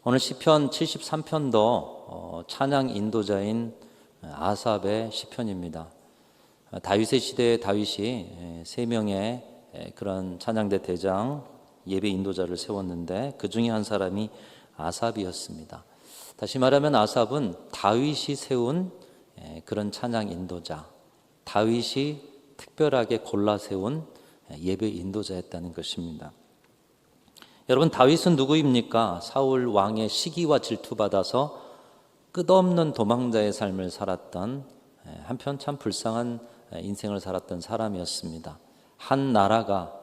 오늘 시편 73편도 찬양 인도자인 아삽의 시편입니다. 다윗의 시대에 다윗이 세 명의 그런 찬양대 대장 예배 인도자를 세웠는데 그 중에 한 사람이 아삽이었습니다. 다시 말하면 아삽은 다윗이 세운 그런 찬양 인도자, 다윗이 특별하게 골라 세운 예배 인도자였다는 것입니다. 여러분, 다윗은 누구입니까? 사울 왕의 시기와 질투받아서 끝없는 도망자의 삶을 살았던, 한편 참 불쌍한 인생을 살았던 사람이었습니다. 한 나라가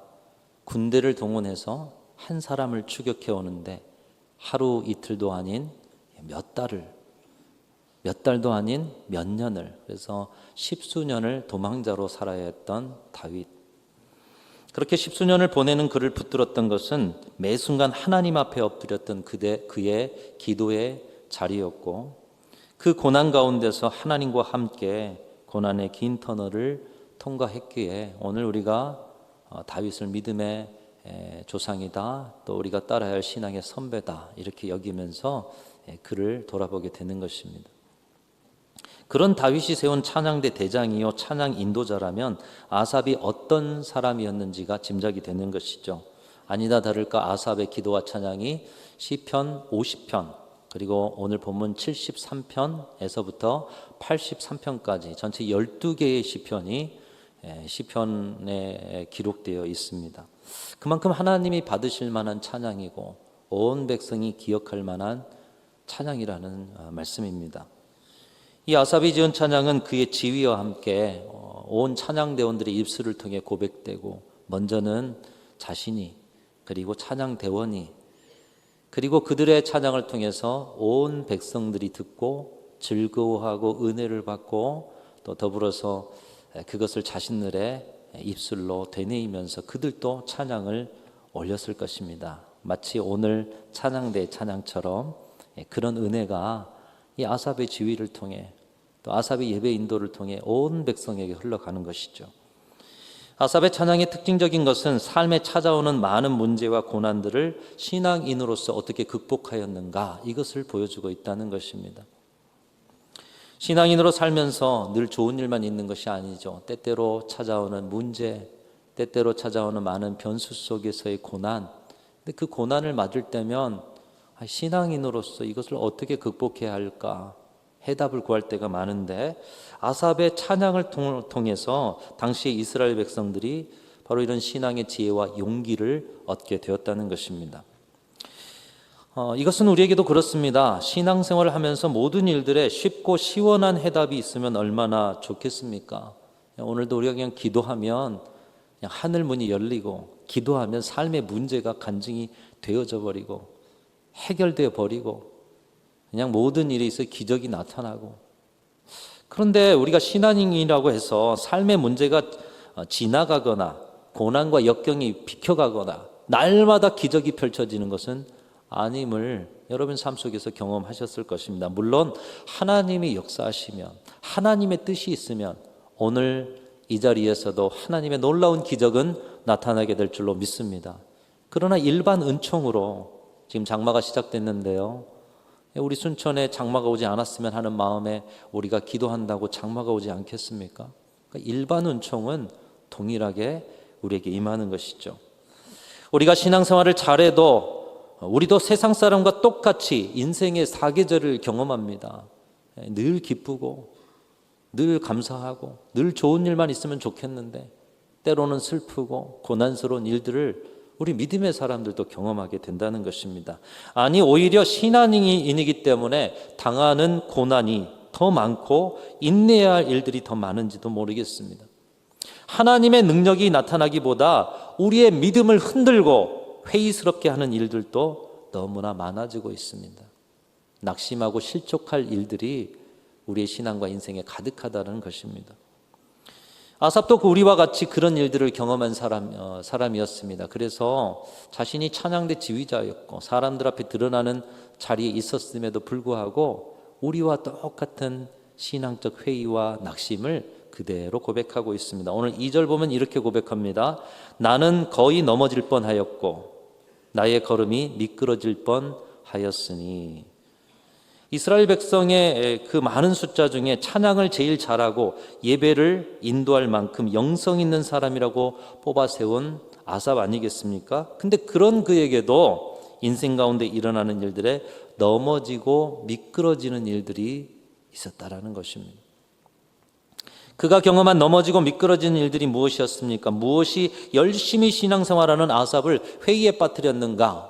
군대를 동원해서 한 사람을 추격해 오는데 하루 이틀도 아닌 몇 달도 아닌 몇 년을, 그래서 십수년을 도망자로 살아야 했던 다윗. 그렇게 십수년을 보내는 그를 붙들었던 것은 매 순간 하나님 앞에 엎드렸던 그의 기도의 자리였고, 그 고난 가운데서 하나님과 함께 고난의 긴 터널을 통과했기에 오늘 우리가 다윗을 믿음의 조상이다, 또 우리가 따라야 할 신앙의 선배다, 이렇게 여기면서 그를 돌아보게 되는 것입니다. 그런 다윗이 세운 찬양대 대장이요 찬양 인도자라면 아삽이 어떤 사람이었는지가 짐작이 되는 것이죠. 아니다 다를까 아삽의 기도와 찬양이 시편 50편, 그리고 오늘 본문 73편에서부터 83편까지 전체 12개의 시편에 기록되어 있습니다. 그만큼 하나님이 받으실 만한 찬양이고 온 백성이 기억할 만한 찬양이라는 말씀입니다. 이 아삽이 지은 찬양은 그의 지위와 함께 온 찬양대원들의 입술을 통해 고백되고, 먼저는 자신이, 그리고 찬양대원이, 그리고 그들의 찬양을 통해서 온 백성들이 듣고 즐거워하고 은혜를 받고, 또 더불어서 그것을 자신들의 입술로 되뇌이면서 그들도 찬양을 올렸을 것입니다. 마치 오늘 찬양대 찬양처럼 그런 은혜가 이 아삽의 지위를 통해, 또 아삽의 예배 인도를 통해 온 백성에게 흘러가는 것이죠. 아삽의 찬양의 특징적인 것은 삶에 찾아오는 많은 문제와 고난들을 신앙인으로서 어떻게 극복하였는가, 이것을 보여주고 있다는 것입니다. 신앙인으로 살면서 늘 좋은 일만 있는 것이 아니죠. 때때로 찾아오는 문제, 때때로 찾아오는 많은 변수 속에서의 고난, 근데 그 고난을 맞을 때면 신앙인으로서 이것을 어떻게 극복해야 할까 해답을 구할 때가 많은데, 아삽의 찬양을 통해서 당시 이스라엘 백성들이 바로 이런 신앙의 지혜와 용기를 얻게 되었다는 것입니다. 이것은 우리에게도 그렇습니다. 신앙생활을 하면서 모든 일들에 쉽고 시원한 해답이 있으면 얼마나 좋겠습니까? 오늘도 우리가 그냥 기도하면 그냥 하늘 문이 열리고, 기도하면 삶의 문제가 간증이 되어져 버리고 해결되어 버리고 그냥 모든 일에 있어 기적이 나타나고, 그런데 우리가 신앙인이라고 해서 삶의 문제가 지나가거나 고난과 역경이 비켜가거나 날마다 기적이 펼쳐지는 것은 아님을 여러분 삶 속에서 경험하셨을 것입니다. 물론 하나님이 역사하시면, 하나님의 뜻이 있으면 오늘 이 자리에서도 하나님의 놀라운 기적은 나타나게 될 줄로 믿습니다. 그러나 일반 은총으로 지금 장마가 시작됐는데요, 우리 순천에 장마가 오지 않았으면 하는 마음에 우리가 기도한다고 장마가 오지 않겠습니까? 그러니까 일반 은총은 동일하게 우리에게 임하는 것이죠. 우리가 신앙생활을 잘해도 우리도 세상 사람과 똑같이 인생의 사계절을 경험합니다. 늘 기쁘고 늘 감사하고 늘 좋은 일만 있으면 좋겠는데 때로는 슬프고 고난스러운 일들을 우리 믿음의 사람들도 경험하게 된다는 것입니다. 아니, 오히려 신앙인이기 때문에 당하는 고난이 더 많고 인내해야 할 일들이 더 많은지도 모르겠습니다. 하나님의 능력이 나타나기보다 우리의 믿음을 흔들고 회의스럽게 하는 일들도 너무나 많아지고 있습니다. 낙심하고 실족할 일들이 우리의 신앙과 인생에 가득하다는 것입니다. 아삽도 우리와 같이 그런 일들을 경험한 사람이었습니다. 그래서 자신이 찬양대 지휘자였고 사람들 앞에 드러나는 자리에 있었음에도 불구하고 우리와 똑같은 신앙적 회의와 낙심을 그대로 고백하고 있습니다. 오늘 2절 보면 이렇게 고백합니다. 나는 거의 넘어질 뻔하였고 나의 걸음이 미끄러질 뻔 하였으니. 이스라엘 백성의 그 많은 숫자 중에 찬양을 제일 잘하고 예배를 인도할 만큼 영성 있는 사람이라고 뽑아 세운 아삽 아니겠습니까? 근데 그런 그에게도 인생 가운데 일어나는 일들에 넘어지고 미끄러지는 일들이 있었다라는 것입니다. 그가 경험한 넘어지고 미끄러지는 일들이 무엇이었습니까? 무엇이 열심히 신앙생활하는 아삽을 회의에 빠뜨렸는가?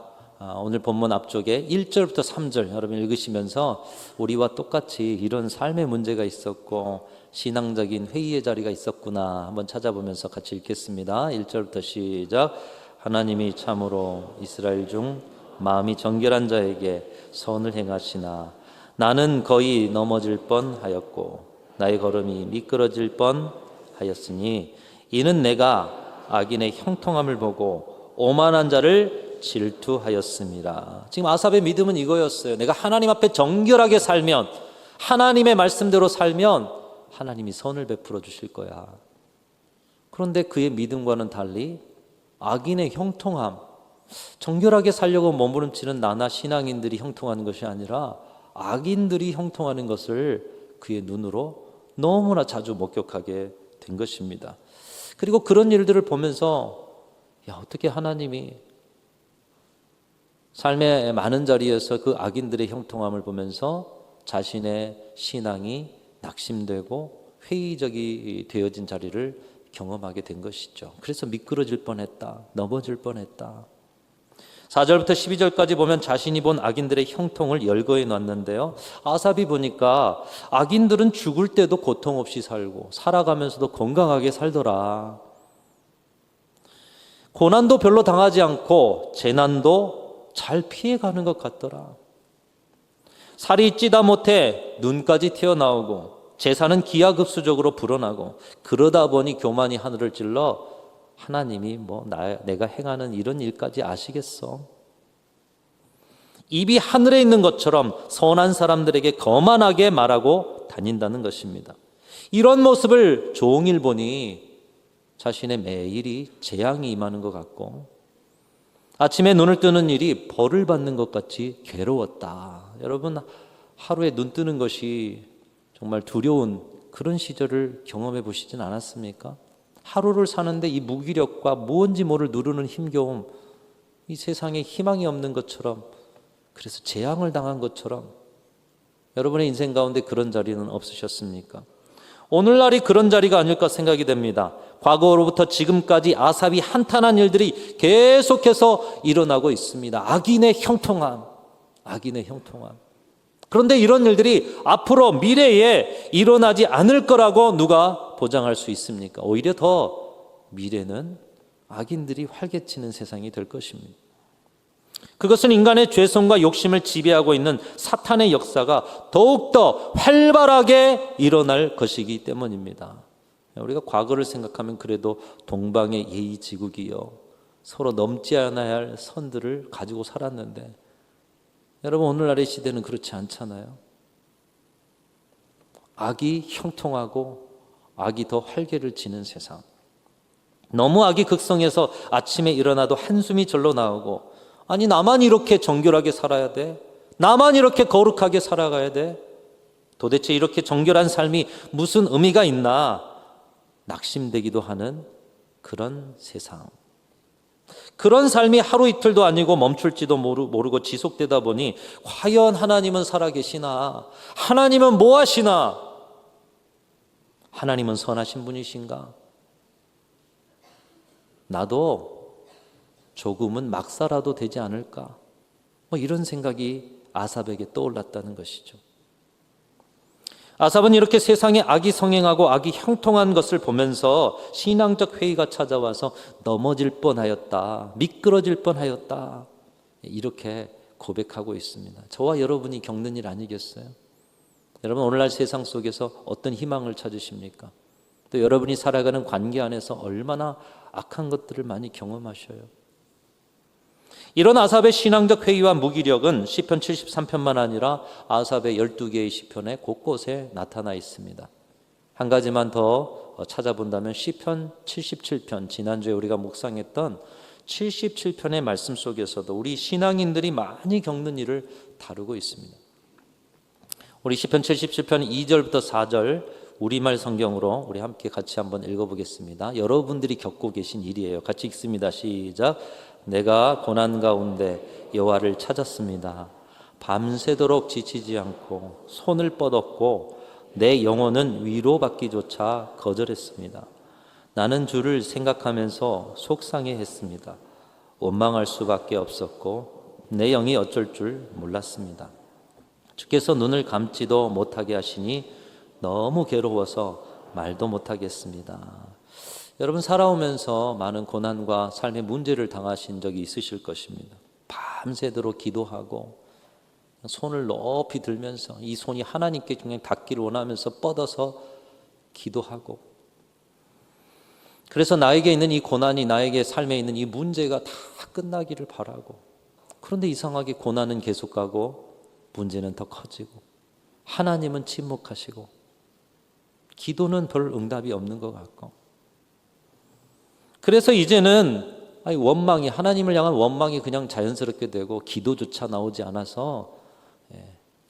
오늘 본문 앞쪽에 1절부터 3절 여러분 읽으시면서 우리와 똑같이 이런 삶의 문제가 있었고 신앙적인 회의의 자리가 있었구나 한번 찾아보면서 같이 읽겠습니다. 1절부터 시작. 하나님이 참으로 이스라엘 중 마음이 정결한 자에게 선을 행하시나 나는 거의 넘어질 뻔하였고 나의 걸음이 미끄러질 뻔하였으니 이는 내가 악인의 형통함을 보고 오만한 자를 질투하였습니다. 지금 아삽의 믿음은 이거였어요. 내가 하나님 앞에 정결하게 살면, 하나님의 말씀대로 살면 하나님이 선을 베풀어 주실 거야. 그런데 그의 믿음과는 달리 악인의 형통함, 정결하게 살려고 몸부림치는 나나 신앙인들이 형통하는 것이 아니라 악인들이 형통하는 것을 그의 눈으로 너무나 자주 목격하게 된 것입니다. 그리고 그런 일들을 보면서 어떻게 하나님이 삶의 많은 자리에서 그 악인들의 형통함을 보면서 자신의 신앙이 낙심되고 회의적이 되어진 자리를 경험하게 된 것이죠. 그래서 미끄러질 뻔했다, 넘어질 뻔했다. 4절부터 12절까지 보면 자신이 본 악인들의 형통을 열거해 놨는데요. 아삽이 보니까 악인들은 죽을 때도 고통 없이 살고 살아가면서도 건강하게 살더라. 고난도 별로 당하지 않고 재난도 잘 피해가는 것 같더라. 살이 찌다 못해 눈까지 튀어나오고 재산은 기하급수적으로 불어나고 그러다 보니 교만이 하늘을 찔러 하나님이 내가 행하는 이런 일까지 아시겠어? 입이 하늘에 있는 것처럼 선한 사람들에게 거만하게 말하고 다닌다는 것입니다. 이런 모습을 종일 보니 자신의 매일이 재앙이 임하는 것 같고 아침에 눈을 뜨는 일이 벌을 받는 것 같이 괴로웠다. 여러분 하루에 눈 뜨는 것이 정말 두려운 그런 시절을 경험해 보시진 않았습니까? 하루를 사는데 이 무기력과 무언지 모를 누르는 힘겨움, 이 세상에 희망이 없는 것처럼, 그래서 재앙을 당한 것처럼 여러분의 인생 가운데 그런 자리는 없으셨습니까? 오늘날이 그런 자리가 아닐까 생각이 됩니다. 과거로부터 지금까지 아삽이 한탄한 일들이 계속해서 일어나고 있습니다. 악인의 형통함, 악인의 형통함. 그런데 이런 일들이 앞으로 미래에 일어나지 않을 거라고 누가 보장할 수 있습니까? 오히려 더 미래는 악인들이 활개치는 세상이 될 것입니다. 그것은 인간의 죄성과 욕심을 지배하고 있는 사탄의 역사가 더욱더 활발하게 일어날 것이기 때문입니다. 우리가 과거를 생각하면 그래도 동방의 예의지국이요, 서로 넘지 않아야 할 선들을 가지고 살았는데 여러분 오늘날의 시대는 그렇지 않잖아요. 악이 형통하고 악이 더 활개를 치는 세상. 너무 악이 극성해서 아침에 일어나도 한숨이 절로 나오고, 아니 나만 이렇게 정결하게 살아야 돼? 나만 이렇게 거룩하게 살아가야 돼? 도대체 이렇게 정결한 삶이 무슨 의미가 있나 낙심되기도 하는 그런 세상. 그런 삶이 하루 이틀도 아니고 멈출지도 모르고 지속되다 보니 과연 하나님은 살아계시나? 하나님은 뭐 하시나? 하나님은 선하신 분이신가? 나도 조금은 막 살아도 되지 않을까? 이런 생각이 아삽에게 떠올랐다는 것이죠. 아삽은 이렇게 세상에 악이 성행하고 악이 형통한 것을 보면서 신앙적 회의가 찾아와서 넘어질 뻔하였다, 미끄러질 뻔하였다, 이렇게 고백하고 있습니다. 저와 여러분이 겪는 일 아니겠어요? 여러분 오늘날 세상 속에서 어떤 희망을 찾으십니까? 또 여러분이 살아가는 관계 안에서 얼마나 악한 것들을 많이 경험하셔요. 이런 아삽의 신앙적 회의와 무기력은 시편 73편만 아니라 아삽의 12개의 시편에 곳곳에 나타나 있습니다. 한 가지만 더 찾아본다면 시편 77편, 지난주에 우리가 묵상했던 77편의 말씀 속에서도 우리 신앙인들이 많이 겪는 일을 다루고 있습니다. 우리 시편 77편 2절부터 4절 우리말 성경으로 우리 함께 같이 한번 읽어보겠습니다. 여러분들이 겪고 계신 일이에요. 같이 읽습니다. 시작. 내가 고난 가운데 여호와를 찾았습니다. 밤새도록 지치지 않고 손을 뻗었고 내 영혼은 위로받기조차 거절했습니다. 나는 주를 생각하면서 속상해했습니다. 원망할 수밖에 없었고 내 영이 어쩔 줄 몰랐습니다. 주께서 눈을 감지도 못하게 하시니 너무 괴로워서 말도 못하겠습니다. 여러분, 살아오면서 많은 고난과 삶의 문제를 당하신 적이 있으실 것입니다. 밤새도록 기도하고 손을 높이 들면서 이 손이 하나님께 그냥 닿기를 원하면서 뻗어서 기도하고, 그래서 나에게 있는 이 고난이, 나에게 삶에 있는 이 문제가 다 끝나기를 바라고, 그런데 이상하게 고난은 계속 가고 문제는 더 커지고 하나님은 침묵하시고 기도는 별 응답이 없는 것 같고, 그래서 이제는 원망이, 하나님을 향한 원망이 그냥 자연스럽게 되고 기도조차 나오지 않아서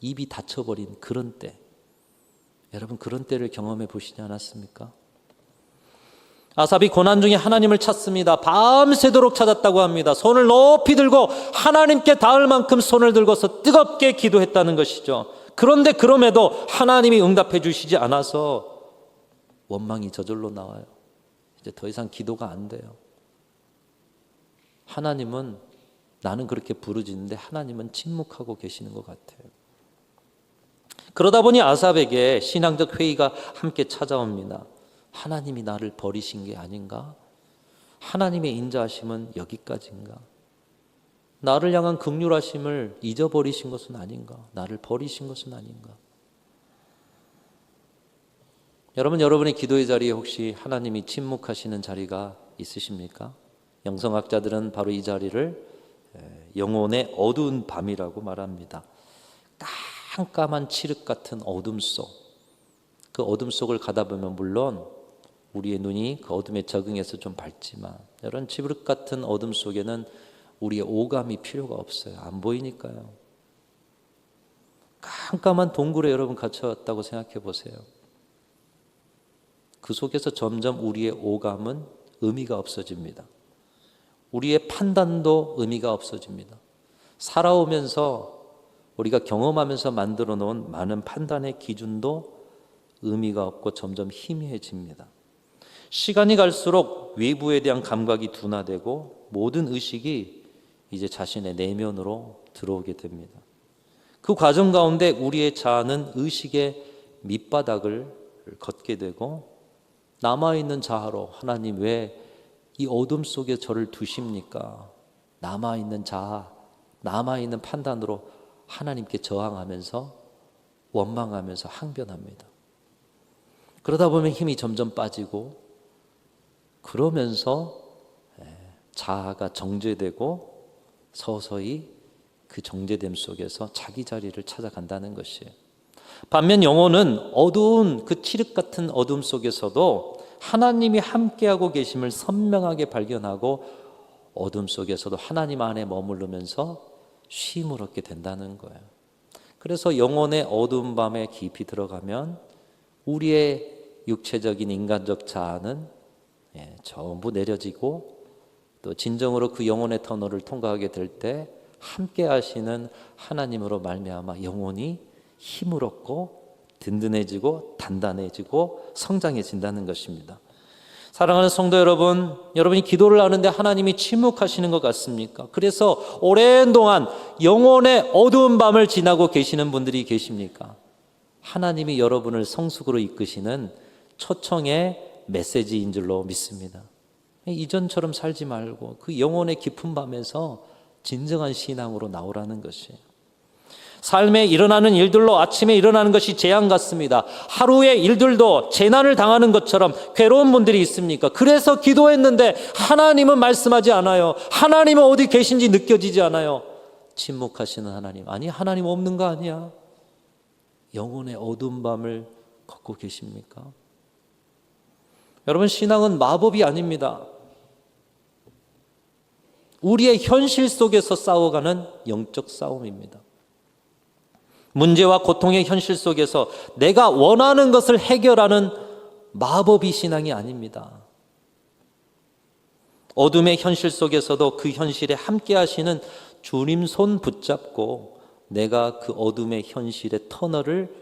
입이 닫혀버린 그런 때, 여러분 그런 때를 경험해 보시지 않았습니까? 아삽이 고난 중에 하나님을 찾습니다. 밤새도록 찾았다고 합니다. 손을 높이 들고 하나님께 닿을 만큼 손을 들고서 뜨겁게 기도했다는 것이죠. 그런데 그럼에도 하나님이 응답해 주시지 않아서 원망이 저절로 나와요. 이제 더 이상 기도가 안 돼요. 하나님은, 나는 그렇게 부르짖는데 하나님은 침묵하고 계시는 것 같아요. 그러다 보니 아삽에게 신앙적 회의가 함께 찾아옵니다. 하나님이 나를 버리신 게 아닌가? 하나님의 인자하심은 여기까지인가? 나를 향한 긍휼하심을 잊어버리신 것은 아닌가? 나를 버리신 것은 아닌가? 여러분의 기도의 자리에 혹시 하나님이 침묵하시는 자리가 있으십니까? 영성학자들은 바로 이 자리를 영혼의 어두운 밤이라고 말합니다. 깜깜한 칠흑 같은 어둠 속, 그 어둠 속을 가다 보면 물론 우리의 눈이 그 어둠에 적응해서 좀 밝지만, 이런 칠흑 같은 어둠 속에는 우리의 오감이 필요가 없어요. 안 보이니까요. 깜깜한 동굴에 여러분 갇혔다고 생각해 보세요. 그 속에서 점점 우리의 오감은 의미가 없어집니다. 우리의 판단도 의미가 없어집니다. 살아오면서 우리가 경험하면서 만들어 놓은 많은 판단의 기준도 의미가 없고 점점 희미해집니다. 시간이 갈수록 외부에 대한 감각이 둔화되고 모든 의식이 이제 자신의 내면으로 들어오게 됩니다. 그 과정 가운데 우리의 자아는 의식의 밑바닥을 걷게 되고, 남아있는 자아로 하나님 왜 이 어둠 속에 저를 두십니까? 남아있는 자아, 남아있는 판단으로 하나님께 저항하면서 원망하면서 항변합니다. 그러다 보면 힘이 점점 빠지고, 그러면서 자아가 정죄되고 서서히 그 정죄됨 속에서 자기 자리를 찾아간다는 것이에요. 반면 영혼은 어두운 그 칠흑 같은 어둠 속에서도 하나님이 함께하고 계심을 선명하게 발견하고 어둠 속에서도 하나님 안에 머무르면서 쉼을 얻게 된다는 거예요. 그래서 영혼의 어두운 밤에 깊이 들어가면 우리의 육체적인 인간적 자아는 전부 내려지고, 또 진정으로 그 영혼의 터널을 통과하게 될 때 함께 하시는 하나님으로 말미암아 영혼이 힘을 얻고 든든해지고 단단해지고 성장해진다는 것입니다. 사랑하는 성도 여러분, 여러분이 기도를 하는데 하나님이 침묵하시는 것 같습니까? 그래서 오랜 동안 영혼의 어두운 밤을 지나고 계시는 분들이 계십니까? 하나님이 여러분을 성숙으로 이끄시는 초청의 메시지인 줄로 믿습니다. 이전처럼 살지 말고 그 영혼의 깊은 밤에서 진정한 신앙으로 나오라는 것이에요. 삶에 일어나는 일들로 아침에 일어나는 것이 재앙 같습니다. 하루의 일들도 재난을 당하는 것처럼 괴로운 분들이 있습니까? 그래서 기도했는데 하나님은 말씀하지 않아요. 하나님은 어디 계신지 느껴지지 않아요. 침묵하시는 하나님. 아니, 하나님 없는 거 아니야? 영혼의 어두운 밤을 걷고 계십니까? 여러분, 신앙은 마법이 아닙니다. 우리의 현실 속에서 싸워가는 영적 싸움입니다. 문제와 고통의 현실 속에서 내가 원하는 것을 해결하는 마법이 신앙이 아닙니다. 어둠의 현실 속에서도 그 현실에 함께 하시는 주님 손 붙잡고 내가 그 어둠의 현실의 터널을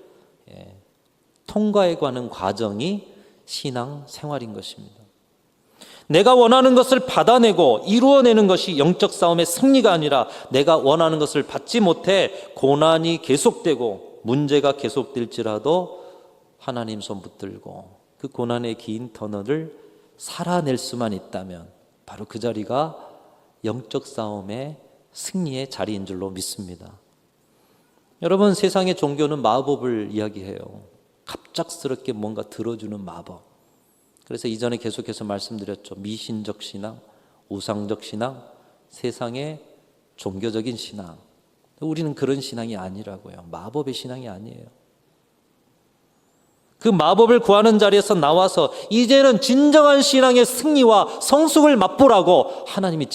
통과해가는 과정이 신앙 생활인 것입니다. 내가 원하는 것을 받아내고 이루어내는 것이 영적 싸움의 승리가 아니라 내가 원하는 것을 받지 못해 고난이 계속되고 문제가 계속될지라도 하나님 손 붙들고 그 고난의 긴 터널을 살아낼 수만 있다면 바로 그 자리가 영적 싸움의 승리의 자리인 줄로 믿습니다. 여러분, 세상의 종교는 마법을 이야기해요. 갑작스럽게 뭔가 들어주는 마법. 그래서 이전에 계속해서 말씀드렸죠. 미신적 신앙, 우상적 신앙, 세상의 종교적인 신앙. 우리는 그런 신앙이 아니라고요. 마법의 신앙이 아니에요. 그 마법을 구하는 자리에서 나와서 이제는 진정한 신앙의 승리와 성숙을 맛보라고 하나님이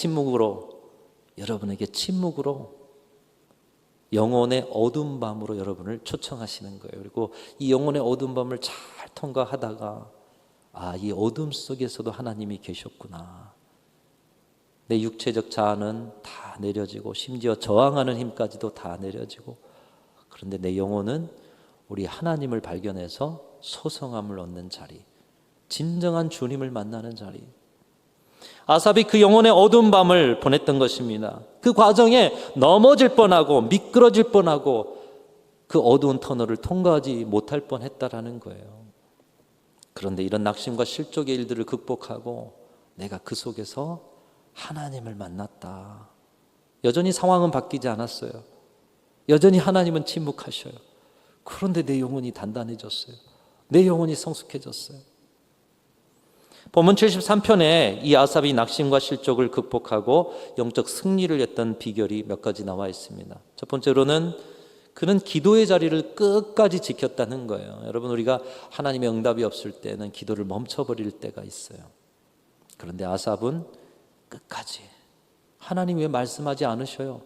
여러분에게 침묵으로 영혼의 어두운 밤으로 여러분을 초청하시는 거예요. 그리고 이 영혼의 어두운 밤을 잘 통과하다가 이 어둠 속에서도 하나님이 계셨구나. 내 육체적 자아는 다 내려지고 심지어 저항하는 힘까지도 다 내려지고, 그런데 내 영혼은 우리 하나님을 발견해서 소성함을 얻는 자리, 진정한 주님을 만나는 자리. 아삽이 그 영혼의 어두운 밤을 보냈던 것입니다. 그 과정에 넘어질 뻔하고 미끄러질 뻔하고 그 어두운 터널을 통과하지 못할 뻔했다라는 거예요. 그런데 이런 낙심과 실족의 일들을 극복하고 내가 그 속에서 하나님을 만났다. 여전히 상황은 바뀌지 않았어요. 여전히 하나님은 침묵하셔요. 그런데 내 영혼이 단단해졌어요. 내 영혼이 성숙해졌어요. 본문 73편에 이 아삽이 낙심과 실족을 극복하고 영적 승리를 했던 비결이 몇 가지 나와 있습니다. 첫 번째로는 그는 기도의 자리를 끝까지 지켰다는 거예요. 여러분, 우리가 하나님의 응답이 없을 때는 기도를 멈춰버릴 때가 있어요. 그런데 아삽은 끝까지 하나님 왜 말씀하지 않으셔요?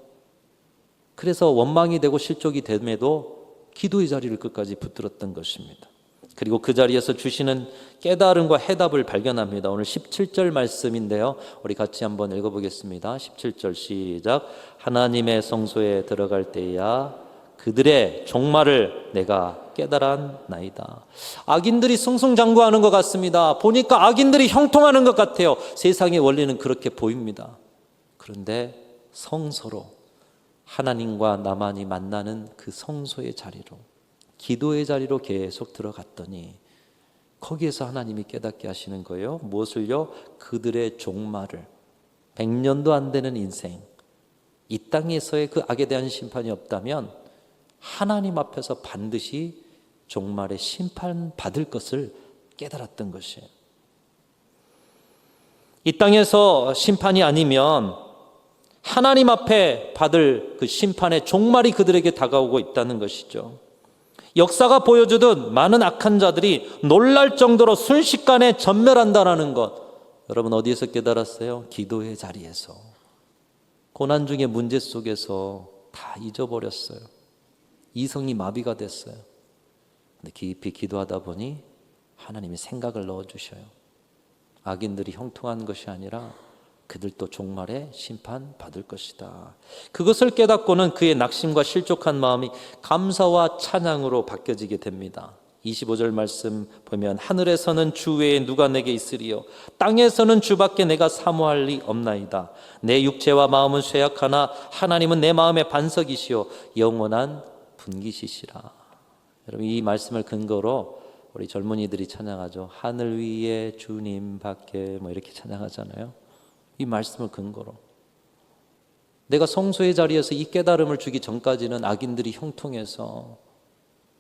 그래서 원망이 되고 실족이 됨에도 기도의 자리를 끝까지 붙들었던 것입니다. 그리고 그 자리에서 주시는 깨달음과 해답을 발견합니다. 오늘 17절 말씀인데요, 우리 같이 한번 읽어보겠습니다. 17절 시작. 하나님의 성소에 들어갈 때야 그들의 종말을 내가 깨달았나이다. 악인들이 승승장구하는 것 같습니다. 보니까 악인들이 형통하는 것 같아요. 세상의 원리는 그렇게 보입니다. 그런데 성소로, 하나님과 나만이 만나는 그 성소의 자리로, 기도의 자리로 계속 들어갔더니 거기에서 하나님이 깨닫게 하시는 거예요. 무엇을요? 그들의 종말을, 100년도 안 되는 인생, 이 땅에서의 그 악에 대한 심판이 없다면 하나님 앞에서 반드시 종말의 심판받을 것을 깨달았던 것이에요. 이 땅에서 심판이 아니면 하나님 앞에 받을 그 심판의 종말이 그들에게 다가오고 있다는 것이죠. 역사가 보여주듯 많은 악한 자들이 놀랄 정도로 순식간에 전멸한다는 것, 여러분 어디에서 깨달았어요? 기도의 자리에서. 고난 중에 문제 속에서 다 잊어버렸어요. 이성이 마비가 됐어요. 근데 깊이 기도하다 보니 하나님이 생각을 넣어주셔요. 악인들이 형통한 것이 아니라 그들도 종말에 심판받을 것이다. 그것을 깨닫고는 그의 낙심과 실족한 마음이 감사와 찬양으로 바뀌어지게 됩니다. 25절 말씀 보면 하늘에서는 주 외에 누가 내게 있으리요, 땅에서는 주밖에 내가 사모할 리 없나이다. 내 육체와 마음은 쇠약하나 하나님은 내 마음의 반석이시요 영원한 분기시시라. 여러분, 이 말씀을 근거로 우리 젊은이들이 찬양하죠. 하늘 위에 주님밖에, 이렇게 찬양하잖아요. 이 말씀을 근거로 내가 성소의 자리에서 이 깨달음을 주기 전까지는 악인들이 형통해서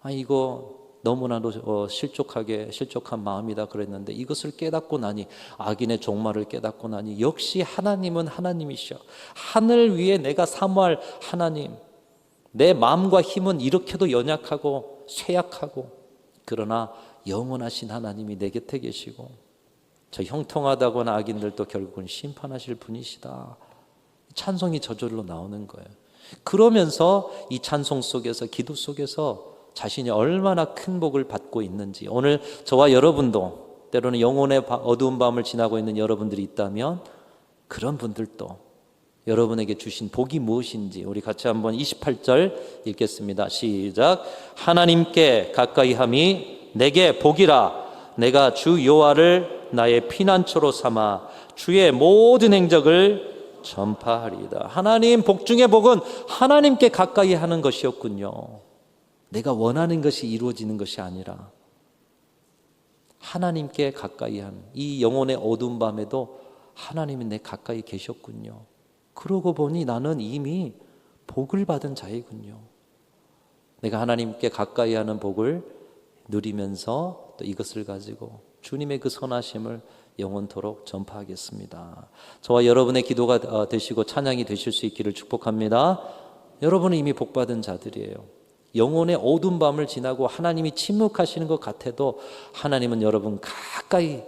이거 너무나도 실족한 마음이다 그랬는데, 이것을 깨닫고 나니, 악인의 종말을 깨닫고 나니 역시 하나님은 하나님이셔. 하늘 위에 내가 사모할 하나님, 내 마음과 힘은 이렇게도 연약하고 쇠약하고, 그러나 영원하신 하나님이 내 곁에 계시고 저 형통하다거나 악인들도 결국은 심판하실 분이시다. 찬송이 저절로 나오는 거예요. 그러면서 이 찬송 속에서, 기도 속에서 자신이 얼마나 큰 복을 받고 있는지, 오늘 저와 여러분도 때로는 영혼의 어두운 밤을 지나고 있는 여러분들이 있다면 그런 분들도 여러분에게 주신 복이 무엇인지 우리 같이 한번 28절 읽겠습니다. 시작. 하나님께 가까이함이 내게 복이라. 내가 주 여호와를 나의 피난처로 삼아 주의 모든 행적을 전파하리이다. 하나님, 복 중의 복은 하나님께 가까이 하는 것이었군요. 내가 원하는 것이 이루어지는 것이 아니라 하나님께 가까이 하는, 이 영혼의 어두운 밤에도 하나님이 내 가까이 계셨군요. 그러고 보니 나는 이미 복을 받은 자이군요. 내가 하나님께 가까이 하는 복을 누리면서 또 이것을 가지고 주님의 그 선하심을 영원토록 전파하겠습니다. 저와 여러분의 기도가 되시고 찬양이 되실 수 있기를 축복합니다. 여러분은 이미 복받은 자들이에요. 영혼의 어두운 밤을 지나고 하나님이 침묵하시는 것 같아도 하나님은 여러분 가까이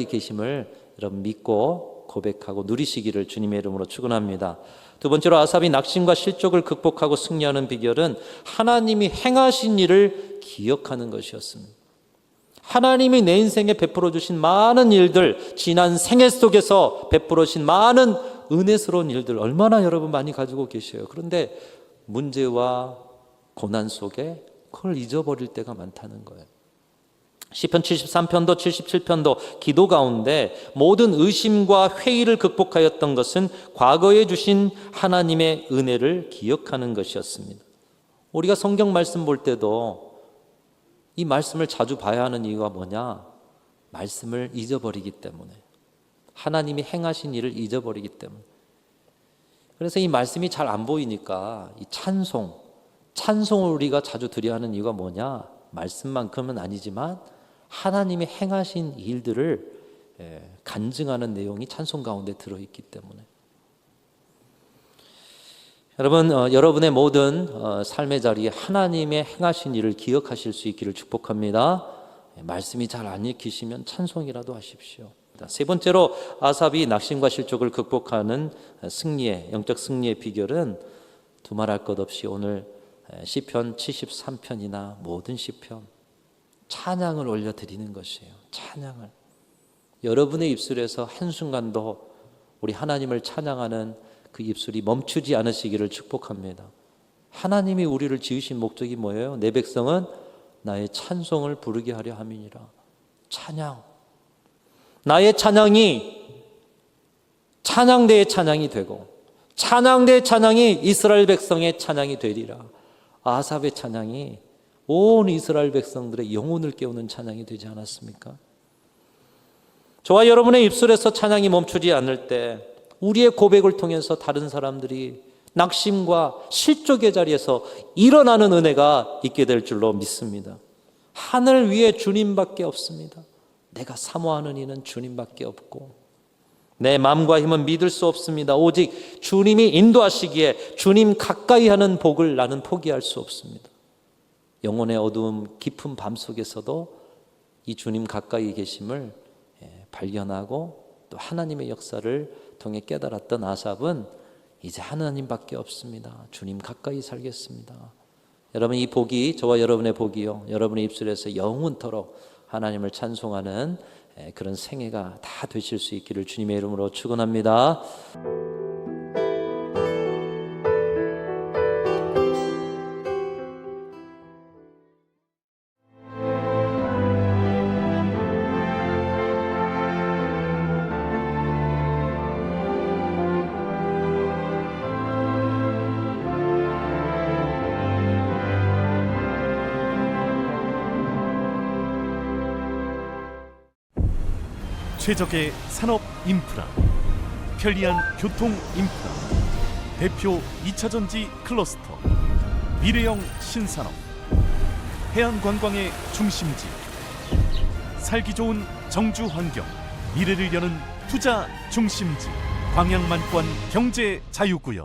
계심을 여러분 믿고 고백하고 누리시기를 주님의 이름으로 축원합니다. 두 번째로 아삽이 낙심과 실족을 극복하고 승리하는 비결은 하나님이 행하신 일을 기억하는 것이었습니다. 하나님이 내 인생에 베풀어 주신 많은 일들, 지난 생애 속에서 베풀어 주신 많은 은혜스러운 일들 얼마나 여러분 많이 가지고 계셔요. 그런데 문제와 고난 속에 그걸 잊어버릴 때가 많다는 거예요. 시편 73편도 77편도 기도 가운데 모든 의심과 회의를 극복하였던 것은 과거에 주신 하나님의 은혜를 기억하는 것이었습니다. 우리가 성경 말씀 볼 때도 이 말씀을 자주 봐야 하는 이유가 뭐냐? 말씀을 잊어버리기 때문에, 하나님이 행하신 일을 잊어버리기 때문에. 그래서 이 말씀이 잘 안 보이니까 이 찬송을 우리가 자주 드려야 하는 이유가 뭐냐? 말씀만큼은 아니지만 하나님이 행하신 일들을 간증하는 내용이 찬송 가운데 들어있기 때문에. 여러분, 여러분의 모든 삶의 자리에 하나님의 행하신 일을 기억하실 수 있기를 축복합니다. 말씀이 잘 안 읽히시면 찬송이라도 하십시오. 세 번째로 아삽이 낙심과 실족을 극복하는 승리의, 영적 승리의 비결은 두말할 것 없이 오늘 시편 73편이나 모든 시편 찬양을 올려드리는 것이에요. 찬양을. 여러분의 입술에서 한순간도 우리 하나님을 찬양하는 그 입술이 멈추지 않으시기를 축복합니다. 하나님이 우리를 지으신 목적이 뭐예요? 내 백성은 나의 찬송을 부르게 하려 함이니라. 찬양. 나의 찬양이 찬양대의 찬양이 되고 찬양대의 찬양이 이스라엘 백성의 찬양이 되리라. 아삽의 찬양이 온 이스라엘 백성들의 영혼을 깨우는 찬양이 되지 않았습니까? 저와 여러분의 입술에서 찬양이 멈추지 않을 때 우리의 고백을 통해서 다른 사람들이 낙심과 실족의 자리에서 일어나는 은혜가 있게 될 줄로 믿습니다. 하늘 위에 주님밖에 없습니다. 내가 사모하는 이는 주님밖에 없고 내 마음과 힘은 믿을 수 없습니다. 오직 주님이 인도하시기에 주님 가까이 하는 복을 나는 포기할 수 없습니다. 영혼의 어두움 깊은 밤 속에서도 이 주님 가까이 계심을 발견하고 또 하나님의 역사를 통해 깨달았던 아삽은 이제 하나님밖에 없습니다. 주님 가까이 살겠습니다. 여러분, 이 복이 저와 여러분의 복이요, 여러분의 입술에서 영원토록 하나님을 찬송하는 그런 생애가 다 되실 수 있기를 주님의 이름으로 축원합니다. 최적의 산업 인프라, 편리한 교통 인프라, 대표 2차전지 클러스터, 미래형 신산업, 해안관광의 중심지, 살기 좋은 정주 환경, 미래를 여는 투자 중심지, 광양만권 경제 자유구역.